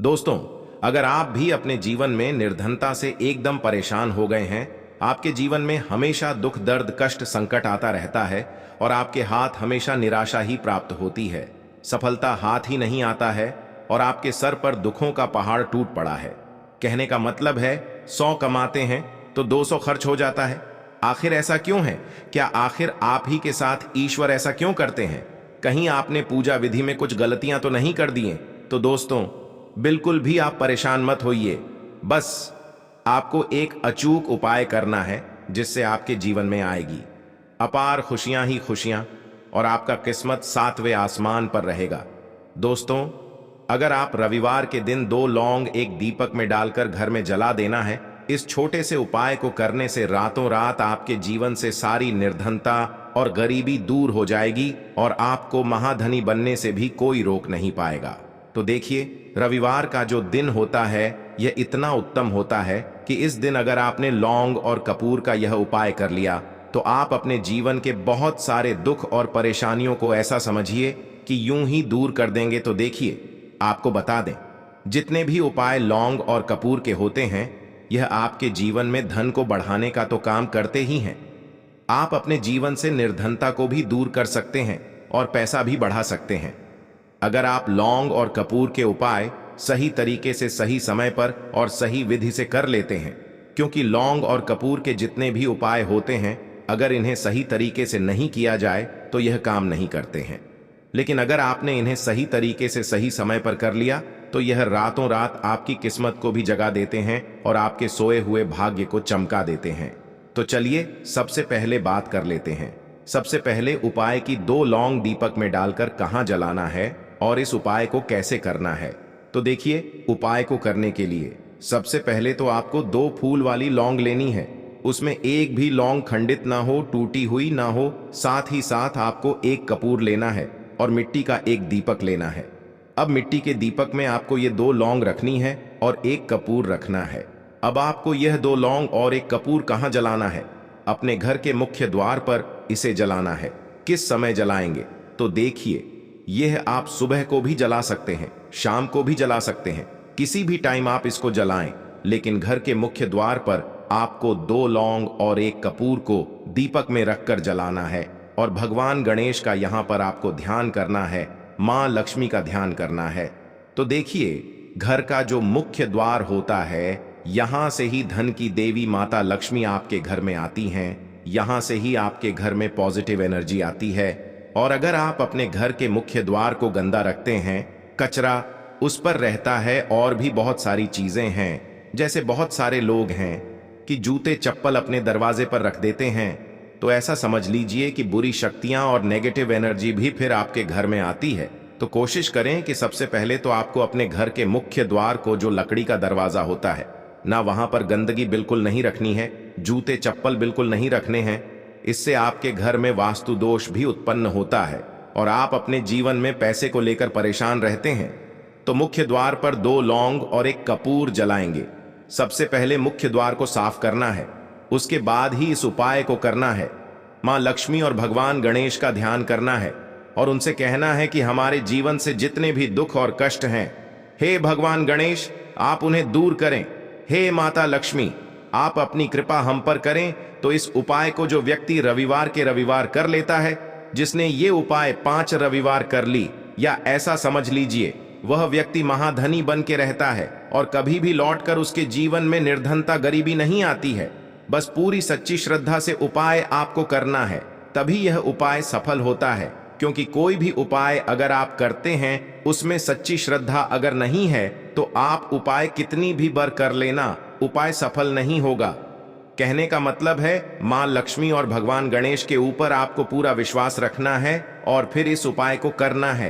दोस्तों, अगर आप भी अपने जीवन में निर्धनता से एकदम परेशान हो गए हैं, आपके जीवन में हमेशा दुख दर्द कष्ट संकट आता रहता है और आपके हाथ हमेशा निराशा ही प्राप्त होती है, सफलता हाथ ही नहीं आता है और आपके सर पर दुखों का पहाड़ टूट पड़ा है। कहने का मतलब है 100 कमाते हैं तो 200 खर्च हो जाता है। आखिर ऐसा क्यों है? क्या आखिर आप ही के साथ ईश्वर ऐसा क्यों करते हैं? कहीं आपने पूजा विधि में कुछ गलतियां तो नहीं कर दी हैं? तो दोस्तों, बिल्कुल भी आप परेशान मत होइए। बस आपको एक अचूक उपाय करना है जिससे आपके जीवन में आएगी अपार खुशियां ही खुशियां और आपका किस्मत 7वें आसमान पर रहेगा। दोस्तों, अगर आप रविवार के दिन 2 लौंग एक दीपक में डालकर घर में जला देना है, इस छोटे से उपाय को करने से रातों रात आपके जीवन से सारी निर्धनता और गरीबी दूर हो जाएगी और आपको महाधनी बनने से भी कोई रोक नहीं पाएगा। तो देखिए, रविवार का जो दिन होता है यह इतना उत्तम होता है कि इस दिन अगर आपने लौंग और कपूर का यह उपाय कर लिया तो आप अपने जीवन के बहुत सारे दुख और परेशानियों को ऐसा समझिए कि यूं ही दूर कर देंगे। तो देखिए, आपको बता दें, जितने भी उपाय लौंग और कपूर के होते हैं, यह आपके जीवन में धन को बढ़ाने का तो काम करते ही हैं। आप अपने जीवन से निर्धनता को भी दूर कर सकते हैं और पैसा भी बढ़ा सकते हैं। अगर आप लौंग और कपूर के उपाय सही तरीके से सही समय पर और सही विधि से कर लेते हैं, क्योंकि लौंग और कपूर के जितने भी उपाय होते हैं, अगर इन्हें सही तरीके से नहीं किया जाए तो यह काम नहीं करते हैं। लेकिन अगर आपने इन्हें सही तरीके से सही समय पर कर लिया तो यह रातों रात आपकी किस्मत को भी जगा देते हैं और आपके सोए हुए भाग्य को चमका देते हैं। तो चलिए सबसे पहले बात कर लेते हैं। सबसे पहले उपाय की 2 लौंग दीपक में डालकर कहां जलाना है और इस उपाय को कैसे करना है। तो देखिए, उपाय को करने के लिए सबसे पहले तो आपको 2 फूल वाली लौंग लेनी है। उसमें एक भी लौंग खंडित ना हो, टूटी हुई ना हो। साथ ही साथ आपको एक कपूर लेना है और मिट्टी का एक दीपक लेना है। अब मिट्टी के दीपक में आपको ये 2 लौंग रखनी है और एक कपूर रखना है। अब आपको यह 2 लौंग और एक कपूर कहाँ जलाना है? अपने घर के मुख्य द्वार पर इसे जलाना है। किस समय जलाएंगे? तो देखिए, यह आप सुबह को भी जला सकते हैं, शाम को भी जला सकते हैं, किसी भी टाइम आप इसको जलाएं। लेकिन घर के मुख्य द्वार पर आपको 2 लौंग और एक कपूर को दीपक में रखकर जलाना है और भगवान गणेश का यहां पर आपको ध्यान करना है, मां लक्ष्मी का ध्यान करना है। तो देखिए, घर का जो मुख्य द्वार होता है, यहां से ही धन की देवी माता लक्ष्मी आपके घर में आती हैं, यहां से ही आपके घर में पॉजिटिव एनर्जी आती है। और अगर आप अपने घर के मुख्य द्वार को गंदा रखते हैं, कचरा उस पर रहता है और भी बहुत सारी चीजें हैं, जैसे बहुत सारे लोग हैं कि जूते चप्पल अपने दरवाजे पर रख देते हैं, तो ऐसा समझ लीजिए कि बुरी शक्तियां और नेगेटिव एनर्जी भी फिर आपके घर में आती है। तो कोशिश करें कि सबसे पहले तो आपको अपने घर के मुख्य द्वार को, जो लकड़ी का दरवाजा होता है ना, वहां पर गंदगी बिल्कुल नहीं रखनी है, जूते चप्पल बिल्कुल नहीं रखने हैं। इससे आपके घर में वास्तु दोष भी उत्पन्न होता है और आप अपने जीवन में पैसे को लेकर परेशान रहते हैं। तो मुख्य द्वार पर 2 लौंग और एक कपूर जलाएंगे। सबसे पहले मुख्य द्वार को साफ करना है, उसके बाद ही इस उपाय को करना है। मां लक्ष्मी और भगवान गणेश का ध्यान करना है और उनसे कहना है कि हमारे जीवन से जितने भी दुख और कष्ट हैं, हे भगवान गणेश, आप उन्हें दूर करें। हे माता लक्ष्मी, आप अपनी कृपा हम पर करें। तो इस उपाय को जो व्यक्ति रविवार के रविवार कर लेता है, जिसने ये उपाय 5 रविवार कर ली, या ऐसा समझ लीजिए वह व्यक्ति महाधनी बन के रहता है और कभी भी लौटकर उसके जीवन में निर्धनता गरीबी नहीं आती है। बस पूरी सच्ची श्रद्धा से उपाय आपको करना है, तभी यह उपाय सफल होता है। क्योंकि कोई भी उपाय अगर आप करते हैं, उसमें सच्ची श्रद्धा अगर नहीं है, तो आप उपाय कितनी भी बार कर लेना, उपाय सफल नहीं होगा। कहने का मतलब है, मां लक्ष्मी और भगवान गणेश के ऊपर आपको पूरा विश्वास रखना है और फिर इस उपाय को करना है।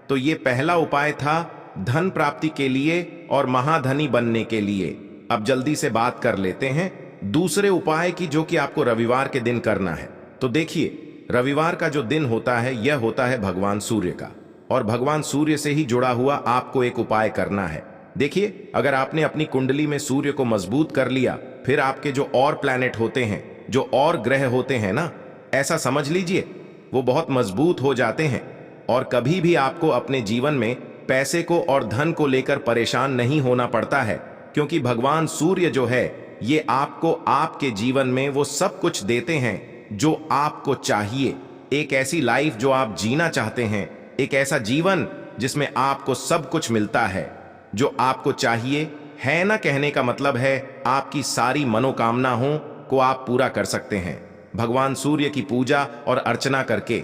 तो ये पहला उपाय था धन प्राप्ति के लिए और महाधनी बनने के लिए। अब जल्दी से बात कर लेते हैं दूसरे उपाय की, जो कि आपको रविवार के दिन करना है। तो देखिए, रविवार का जो दिन होता है, यह होता है भगवान सूर्य का, और भगवान सूर्य से ही जुड़ा हुआ आपको एक उपाय करना है। देखिए, अगर आपने अपनी कुंडली में सूर्य को मजबूत कर लिया, फिर आपके जो और प्लैनेट होते हैं, जो और ग्रह होते हैं ना, ऐसा समझ लीजिए वो बहुत मजबूत हो जाते हैं और कभी भी आपको अपने जीवन में पैसे को और धन को लेकर परेशान नहीं होना पड़ता है, क्योंकि भगवान सूर्य जो है ये आपको आपके जीवन में वो सब कुछ देते हैं जो आपको चाहिए। एक ऐसी लाइफ जो आप जीना चाहते हैं, एक ऐसा जीवन जिसमें आपको सब कुछ मिलता है जो आपको चाहिए है ना। कहने का मतलब है आपकी सारी मनोकामनाओं को आप पूरा कर सकते हैं भगवान सूर्य की पूजा और अर्चना करके।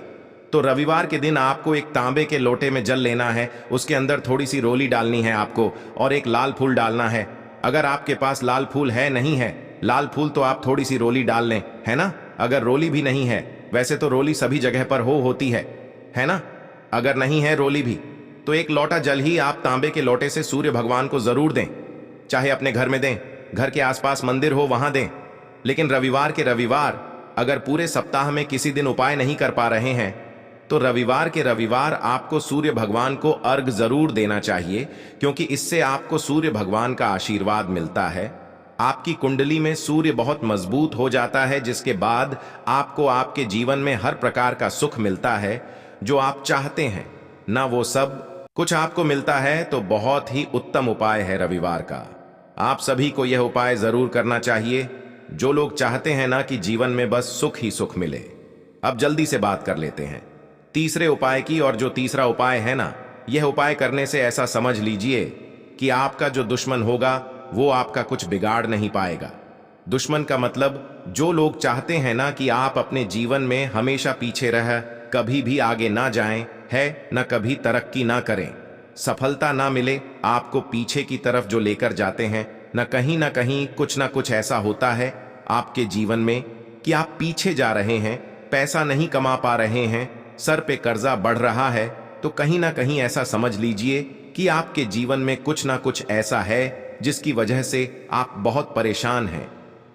तो रविवार के दिन आपको एक तांबे के लोटे में जल लेना है, उसके अंदर थोड़ी सी रोली डालनी है आपको और एक लाल फूल डालना है। अगर आपके पास लाल फूल है नहीं है लाल फूल तो आप थोड़ी सी रोली डाल लें, है ना। अगर रोली भी नहीं है, वैसे तो रोली सभी जगह पर होती है ना। अगर नहीं है रोली भी तो एक लोटा जल ही आप तांबे के लोटे से सूर्य भगवान को जरूर दें, चाहे अपने घर में दें, घर के आसपास मंदिर हो वहां दें। लेकिन रविवार के रविवार अगर पूरे सप्ताह में किसी दिन उपाय नहीं कर पा रहे हैं तो रविवार के रविवार आपको सूर्य भगवान को अर्घ जरूर देना चाहिए, क्योंकि इससे आपको सूर्य भगवान का आशीर्वाद मिलता है। आपकी कुंडली में सूर्य बहुत मजबूत हो जाता है, जिसके बाद आपको आपके जीवन में हर प्रकार का सुख मिलता है जो आप चाहते हैं ना। वो सब कुछ आपको मिलता है तो बहुत ही उत्तम उपाय है रविवार का। आप सभी को यह उपाय जरूर करना चाहिए, जो लोग चाहते हैं ना कि जीवन में बस सुख ही सुख मिले। अब जल्दी से बात कर लेते हैं तीसरे उपाय की। और जो तीसरा उपाय है ना, यह उपाय करने से ऐसा समझ लीजिए कि आपका जो दुश्मन होगा वो आपका कुछ बिगाड़ नहीं पाएगा। दुश्मन का मतलब जो लोग चाहते हैं ना कि आप अपने जीवन में हमेशा पीछे रह, कभी भी आगे ना जाएं, है न कभी तरक्की ना करें, सफलता ना मिले, आपको पीछे की तरफ जो लेकर जाते हैं न कहीं कुछ ना कुछ ऐसा होता है आपके जीवन में कि आप पीछे जा रहे हैं, पैसा नहीं कमा पा रहे हैं, सर पे कर्जा बढ़ रहा है। तो कहीं ना कहीं ऐसा समझ लीजिए कि आपके जीवन में कुछ ना कुछ ऐसा है जिसकी वजह से आप बहुत परेशान हैं।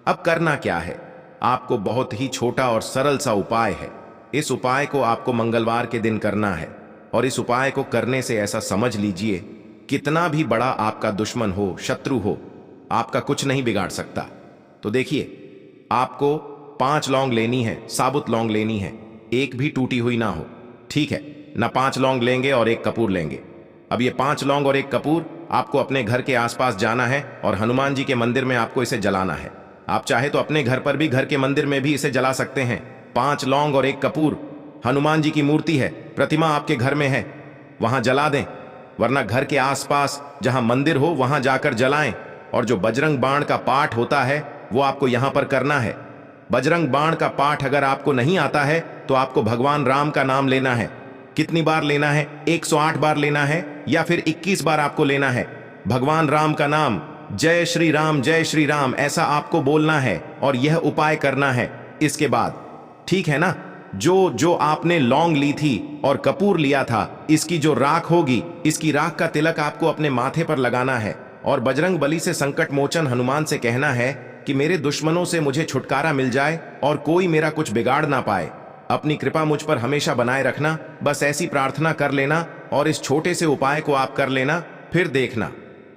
अब करना क्या है? आपको बहुत ही छोटा और सरल सा उपाय है। इस उपाय को आपको मंगलवार के दिन करना है और इस उपाय को करने से ऐसा समझ लीजिए कितना भी बड़ा आपका दुश्मन हो, शत्रु हो, आपका कुछ नहीं बिगाड़ सकता। तो देखिए, आपको 5 लौंग लेनी है, साबुत लौंग लेनी है, एक भी टूटी हुई ना हो, ठीक है ना। 5 लौंग लेंगे और एक कपूर लेंगे। अब ये 5 लौंग और एक कपूर आपको अपने घर के आसपास जाना है और हनुमान जी के मंदिर में आपको इसे जलाना है। आप चाहे तो अपने घर पर भी, घर के मंदिर में भी इसे जला सकते हैं। 5 लौंग और एक कपूर, हनुमान जी की मूर्ति है, प्रतिमा आपके घर में है, वहां जला दें, वरना घर के आसपास जहां मंदिर हो वहां जाकर जलाएं। और जो बजरंग बाण का पाठ होता है वो आपको यहां पर करना है। बजरंग बाण का पाठ अगर आपको नहीं आता है तो आपको भगवान राम का नाम लेना है। कितनी बार लेना है? 108 बार लेना है या फिर 21 बार आपको लेना है। भगवान राम का नाम, जय श्री राम ऐसा आपको बोलना है और यह उपाय करना है इसके बाद, ठीक है ना। जो आपने लौंग ली थी और कपूर लिया था, इसकी जो राख होगी, इसकी राख का तिलक आपको अपने माथे पर लगाना है और बजरंग बली से संकट मोचन हनुमान से कहना है कि मेरे दुश्मनों से मुझे छुटकारा मिल जाए और कोई मेरा कुछ बिगाड़ ना पाए। अपनी कृपा मुझ पर हमेशा बनाए रखना, बस ऐसी प्रार्थना कर लेना और इस छोटे से उपाय को आप कर लेना। फिर देखना,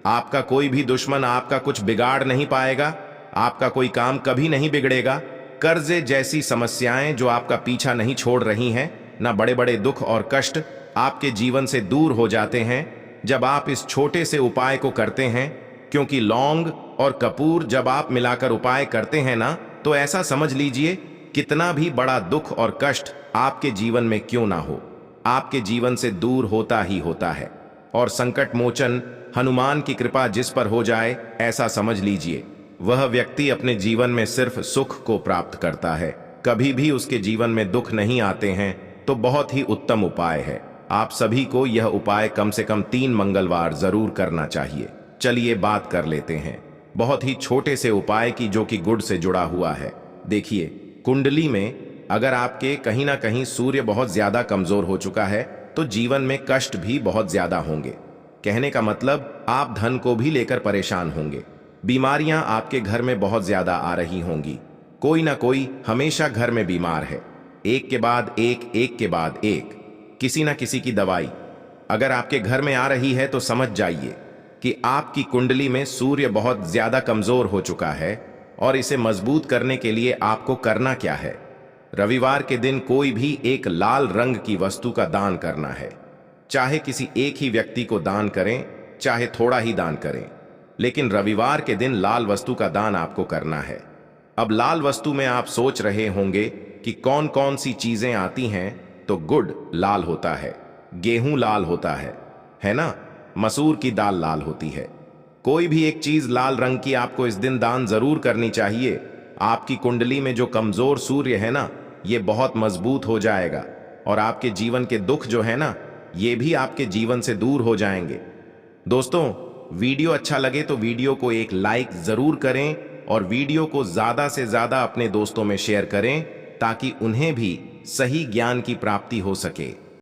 आपका कोई भी दुश्मन आपका कुछ बिगाड़ नहीं पाएगा, आपका कोई काम कभी नहीं बिगड़ेगा। कर्जे जैसी समस्याएं जो आपका पीछा नहीं छोड़ रही हैं, ना बड़े बड़े दुख और कष्ट आपके जीवन से दूर हो जाते हैं जब आप इस छोटे से उपाय को करते हैं। क्योंकि लौंग और कपूर जब आप मिलाकर उपाय करते हैं ना, तो ऐसा समझ लीजिए कितना भी बड़ा दुख और कष्ट आपके जीवन में क्यों ना हो, आपके जीवन से दूर होता ही होता है। और संकट मोचन हनुमान की कृपा जिस पर हो जाए, ऐसा समझ लीजिए वह व्यक्ति अपने जीवन में सिर्फ सुख को प्राप्त करता है, कभी भी उसके जीवन में दुख नहीं आते हैं। तो बहुत ही उत्तम उपाय है। आप सभी को यह उपाय कम से कम 3 मंगलवार जरूर करना चाहिए। चलिए बात कर लेते हैं बहुत ही छोटे से उपाय की, जो कि गुड़ से जुड़ा हुआ है। देखिए, कुंडली में अगर आपके कहीं ना कहीं सूर्य बहुत ज्यादा कमजोर हो चुका है तो जीवन में कष्ट भी बहुत ज्यादा होंगे। कहने का मतलब आप धन को भी लेकर परेशान होंगे, बीमारियां आपके घर में बहुत ज्यादा आ रही होंगी, कोई ना कोई हमेशा घर में बीमार है, एक के बाद एक, किसी ना किसी की दवाई अगर आपके घर में आ रही है तो समझ जाइए कि आपकी कुंडली में सूर्य बहुत ज्यादा कमजोर हो चुका है। और इसे मजबूत करने के लिए आपको करना क्या है? रविवार के दिन कोई भी एक लाल रंग की वस्तु का दान करना है। चाहे किसी एक ही व्यक्ति को दान करें, चाहे थोड़ा ही दान करें, लेकिन रविवार के दिन लाल वस्तु का दान आपको करना है। अब लाल वस्तु में आप सोच रहे होंगे कि कौन कौन सी चीजें आती हैं, तो गुड़ लाल होता है, गेहूं लाल होता है ना? मसूर की दाल लाल होती है। कोई भी एक चीज लाल रंग की आपको इस दिन दान जरूर करनी चाहिए। आपकी कुंडली में जो कमजोर सूर्य है ना, ये बहुत मजबूत हो जाएगा और आपके जीवन के दुख जो है ना, ये भी आपके जीवन से दूर हो जाएंगे। दोस्तों, वीडियो अच्छा लगे तो वीडियो को एक लाइक जरूर करें और वीडियो को ज्यादा से ज्यादा अपने दोस्तों में शेयर करें ताकि उन्हें भी सही ज्ञान की प्राप्ति हो सके।